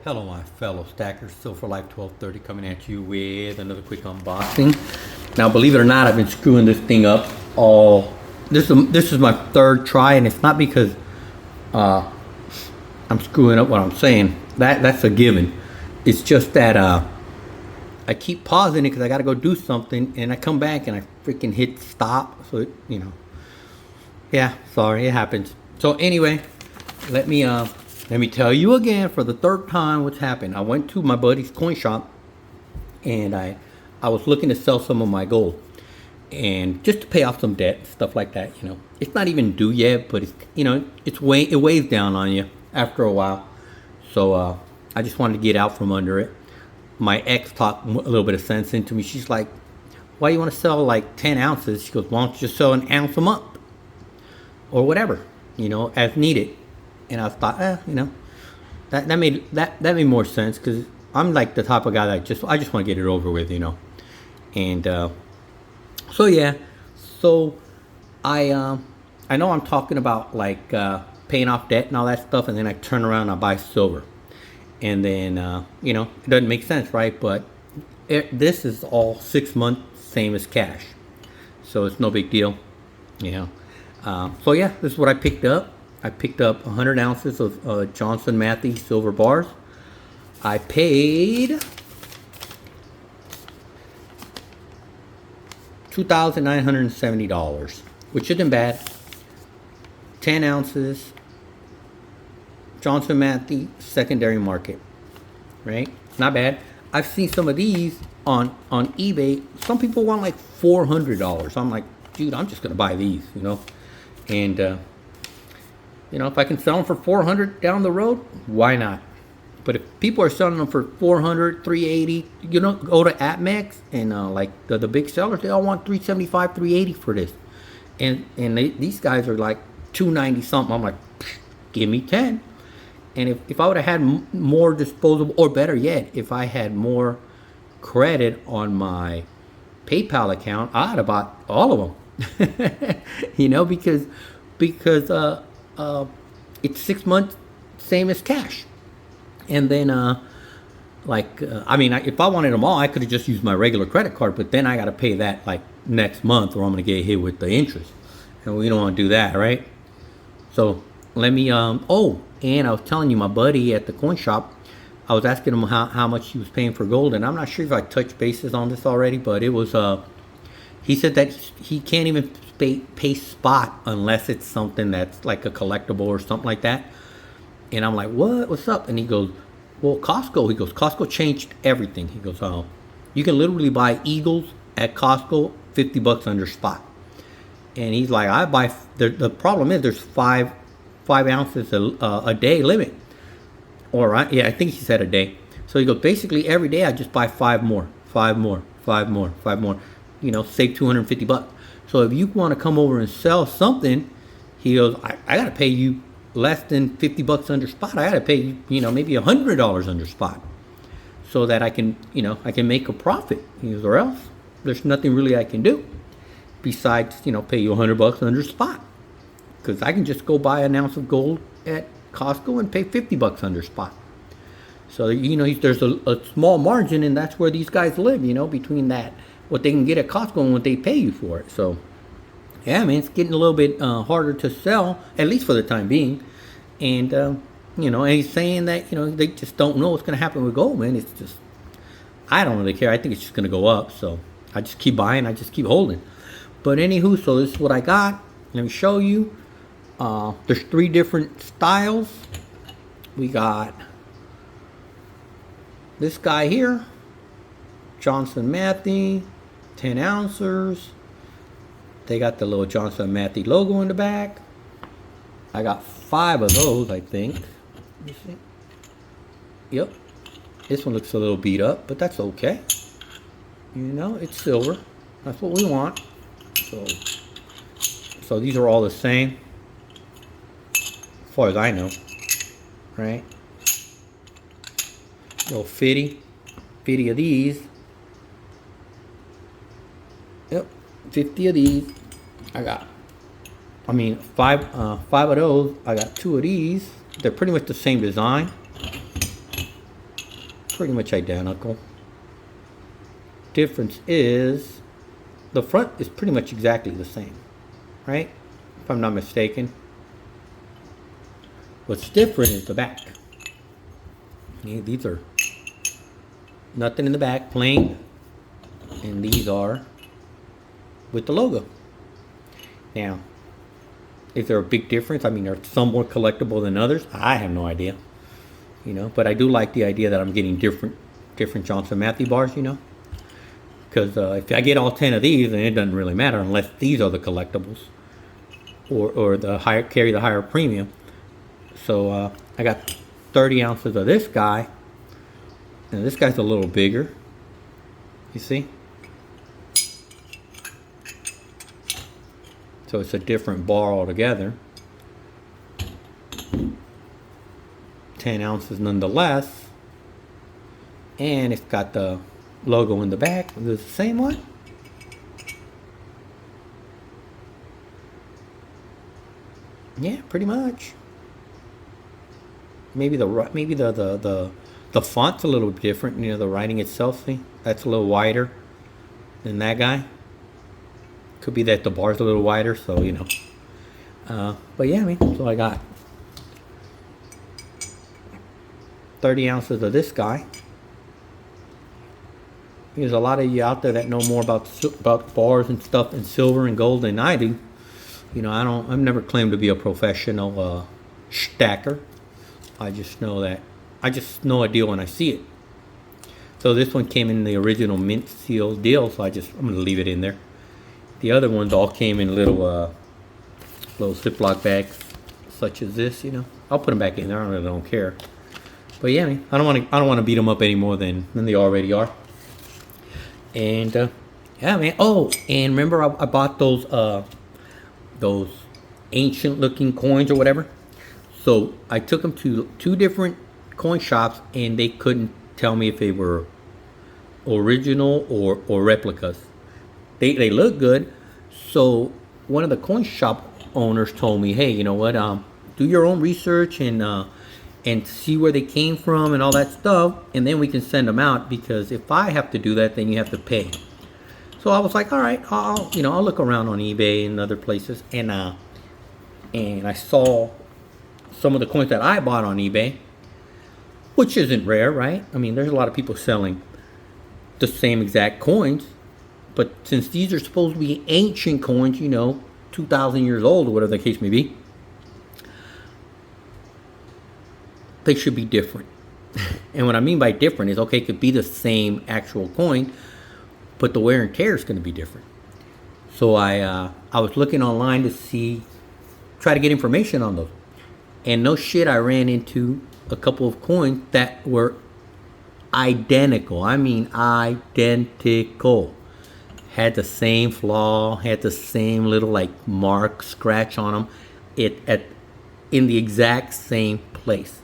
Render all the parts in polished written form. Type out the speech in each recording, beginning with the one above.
Hello my fellow stackers, Silver Life 1230 coming at you with another quick unboxing. Now believe it or not, I've been screwing this thing up all, this is my third try, and it's not because I'm screwing up what I'm saying. That's a given. It's just that I keep pausing it because I gotta go do something, and I come back and I freaking hit stop, so it, yeah, sorry, it happens. So anyway, let me tell you again for the third time what's happened. I went to my buddy's coin shop, and I was looking to sell some of my gold, and just to pay off some debt, stuff like that. It's not even due yet, but it weighs down on you after a while. So I just wanted to get out from under it. My ex talked a little bit of sense into me. She's like, "Why do you want to sell like 10 ounces?" She goes, "Why don't you just sell an ounce a month, or whatever, as needed." And I thought, that made more sense, because I'm like the type of guy that I just want to get it over with, And so yeah, so I know I'm talking about like paying off debt and all that stuff, and then I turn around and I buy silver, and then it doesn't make sense, right? But this is all 6 months, same as cash, so it's no big deal, So yeah, this is what I picked up. I picked up 100 ounces of Johnson Matthey silver bars. I paid $2,970, which isn't bad. 10 ounces, Johnson Matthey secondary market, right? Not bad. I've seen some of these on eBay. Some people want like $400. I'm like, dude, I'm just gonna buy these, and if I can sell them for $400 down the road, why not? But if people are selling them for $400, $380, go to APMEX and like the big sellers, they all want $375, $380 for this, and these guys are like $290 something. I'm like, give me 10. And if I would have had more disposable, or better yet, if I had more credit on my PayPal account, I'd have bought all of them. because it's 6 months, same as cash. And then if I wanted them all, I could have just used my regular credit card, but then I got to pay that like next month, or I'm going to get hit with the interest, and we don't want to do that, right? So let me and I was telling you, my buddy at the coin shop, I was asking him how much he was paying for gold, and I'm not sure if I touched bases on this already, but it was he said that he can't even pay spot unless it's something that's like a collectible or something like that. And I'm like, what's up? And he goes, well, Costco changed everything. He goes, oh, you can literally buy Eagles at Costco $50 under spot. And he's like, I buy, the problem is there's five ounces a day limit. All right, yeah, I think he said a day. So he goes, basically every day I just buy five more, save $250. So if you want to come over and sell something, he goes, I got to pay you less than $50 under spot. I got to pay you, maybe $100 under spot, so that I can make a profit. He goes, or else there's nothing really I can do besides, pay you $100 under spot, because I can just go buy an ounce of gold at Costco and pay $50 under spot. So, there's a small margin, and that's where these guys live, between that, what they can get at Costco and what they pay you for it. So yeah, man, it's getting a little bit harder to sell, at least for the time being. And and he's saying that they just don't know what's going to happen with gold, man. It's just, I don't really care. I think it's just going to go up, so I just keep buying, I just keep holding. But anywho, so this is what I got. Let me show you. There's 3 different styles. We got this guy here, Johnson Matthey, 10 ounces. They got the little Johnson Matthey logo in the back. I got 5 of those, I think. Let me see. Yep. This one looks a little beat up, but that's okay. It's silver. That's what we want. So these are all the same, as far as I know. Right? Little 50 of these. Yep, 50 of these. I got, 5 of those. I got 2 of these. They're pretty much the same design. pretty much identical. Difference is the front is pretty much exactly the same, right? If I'm not mistaken. What's different is the back. Okay, these are nothing in the back, plain, and these are with the logo. Now, is there a big difference? I mean, are some more collectible than others? I have no idea, you know. But I do like the idea that I'm getting different Johnson Matthey bars, you know. Because if I get all 10 of these, then it doesn't really matter unless these are the collectibles, or the higher carry the higher premium. So I got 30 ounces of this guy, and this guy's a little bigger. You see? So it's a different bar altogether. 10 ounces nonetheless, and it's got the logo in the back. Is it the same one? Yeah, pretty much. Maybe the font's a little different. You know, the writing itself. See, that's a little wider than that guy. Could be that the bar's a little wider, so you know. But yeah, I mean, so I got 30 ounces of this guy. There's a lot of you out there that know more about bars and stuff and silver and gold than I do. You know, I've never claimed to be a professional stacker. I just know a deal when I see it. So this one came in the original mint seal deal, so I'm gonna leave it in there. The other ones all came in little Ziploc bags, such as this. You know, I'll put them back in there. I really don't care. But yeah, I mean, I don't want to beat them up any more than they already are. And yeah, man. Oh, and remember I bought those ancient looking coins or whatever. So I took them to 2 different coin shops, and they couldn't tell me if they were original or replicas. They look good. So one of the coin shop owners told me, hey, you know what? Do your own research and see where they came from and all that stuff, and then we can send them out, because if I have to do that, then you have to pay. So I was like, all right, I'll look around on eBay and other places, and I saw some of the coins that I bought on eBay, which isn't rare, right? I mean, there's a lot of people selling the same exact coins, but since these are supposed to be ancient coins, you know, 2,000 years old or whatever the case may be, they should be different. And what I mean by different is, okay, it could be the same actual coin, but the wear and tear is going to be different. So I was looking online to try to get information on those. And no shit, I ran into a couple of coins that were identical. I mean identical. Had the same flaw, had the same little like mark, scratch on them, in the exact same place.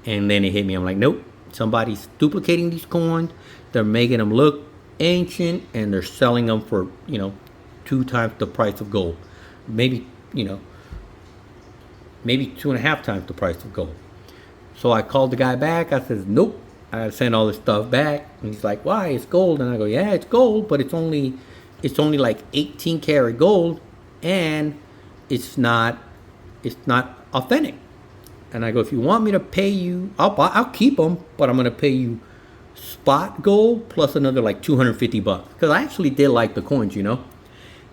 And then it hit me. I'm like, nope, somebody's duplicating these coins. They're making them look ancient, and they're selling them for, you know, 2 times the price of gold. Maybe 2.5 times the price of gold. So I called the guy back. I said, nope, I gotta send all this stuff back. And he's like, why? It's gold. And I go, yeah, it's gold, but it's only like 18 karat gold, and it's not authentic. And I go, if you want me to pay you, I'll keep them, but I'm gonna pay you spot gold plus another like $250, because I actually did like the coins, you know.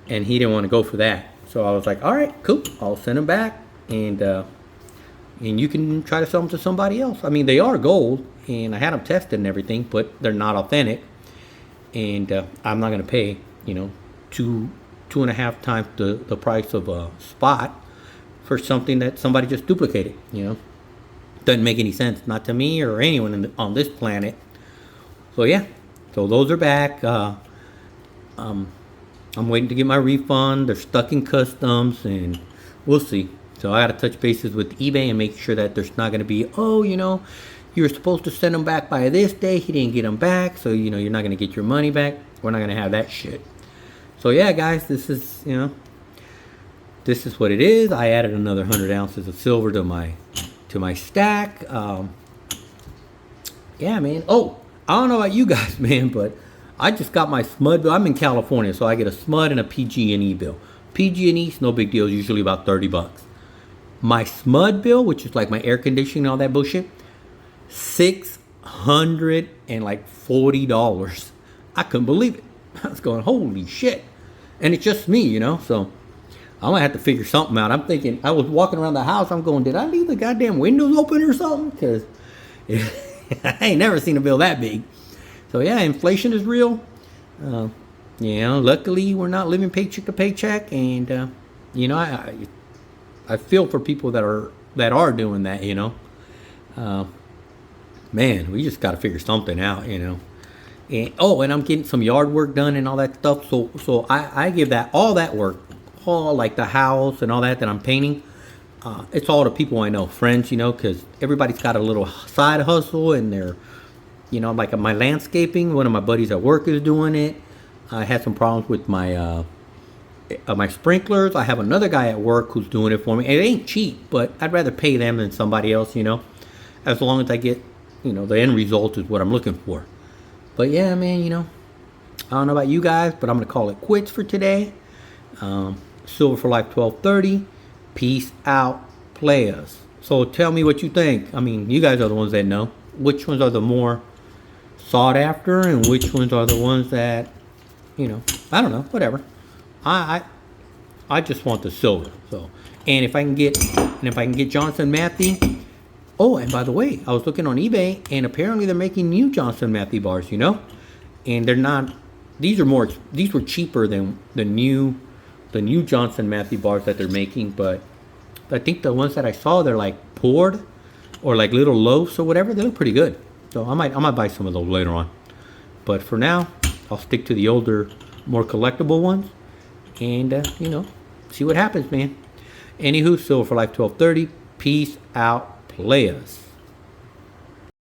And he didn't want to go for that. So I was like, all right, cool, I'll send them back, and you can try to sell them to somebody else. I mean, they are gold, and I had them tested and everything, but they're not authentic. And I'm not gonna pay, you know, 2.5 times the price of a spot for something that somebody just duplicated. You know, doesn't make any sense, not to me or anyone on this planet. So yeah, so those are back. I'm waiting to get my refund. They're stuck in customs, and we'll see. So I got to touch bases with eBay and make sure that there's not going to be, oh, you know, you were supposed to send them back by this day. He didn't get them back, so you know you're not going to get your money back. We're not going to have that shit. So yeah, guys, this is what it is. I added another 100 ounces of silver to my stack. yeah, man. Oh, I don't know about you guys, man, but I just got my SMUD bill. I'm in California, so I get a SMUD and a PG&E bill. PG&E is no big deal. It's usually about $30. My SMUD bill, which is like my air conditioning and all that bullshit, $640. I couldn't believe it. I was going, holy shit. And it's just me, you know, so I'm gonna have to figure something out. I'm thinking, I was walking around the house, I'm going, did I leave the goddamn windows open or something? Because I ain't never seen a bill that big. So yeah, inflation is real. You know, luckily we're not living paycheck to paycheck, and you know, I feel for people that are doing that. You know, man, we just got to figure something out. You know, and and I'm getting some yard work done and all that stuff. So I give that all that work, all like the house and all that I'm painting. It's all the people I know, friends, you know, because everybody's got a little side hustle, and they're, you know, like my landscaping. One of my buddies at work is doing it. I had some problems with my my sprinklers. I have another guy at work who's doing it for me. It ain't cheap, but I'd rather pay them than somebody else, you know, as long as I get, you know, the end result is what I'm looking for. But yeah, man, you know, I don't know about you guys, but I'm gonna call it quits for today. Silver for Life 1230. Peace out, players. So tell me what you think. I mean, you guys are the ones that know which ones are the more sought after, and which ones are the ones that, you know, I don't know, whatever. I just want the silver. So, and if I can get Johnson Matthey. Oh, and by the way, I was looking on eBay, and apparently they're making new Johnson Matthey bars, you know, and they're not. These were cheaper than the new Johnson Matthey bars that they're making, but I think the ones that I saw, they're like poured or like little loaves or whatever. They look pretty good. So I might buy some of those later on. But for now, I'll stick to the older, more collectible ones, and you know, see what happens, man. Anywho, Silver for Life 1230. Peace out, players.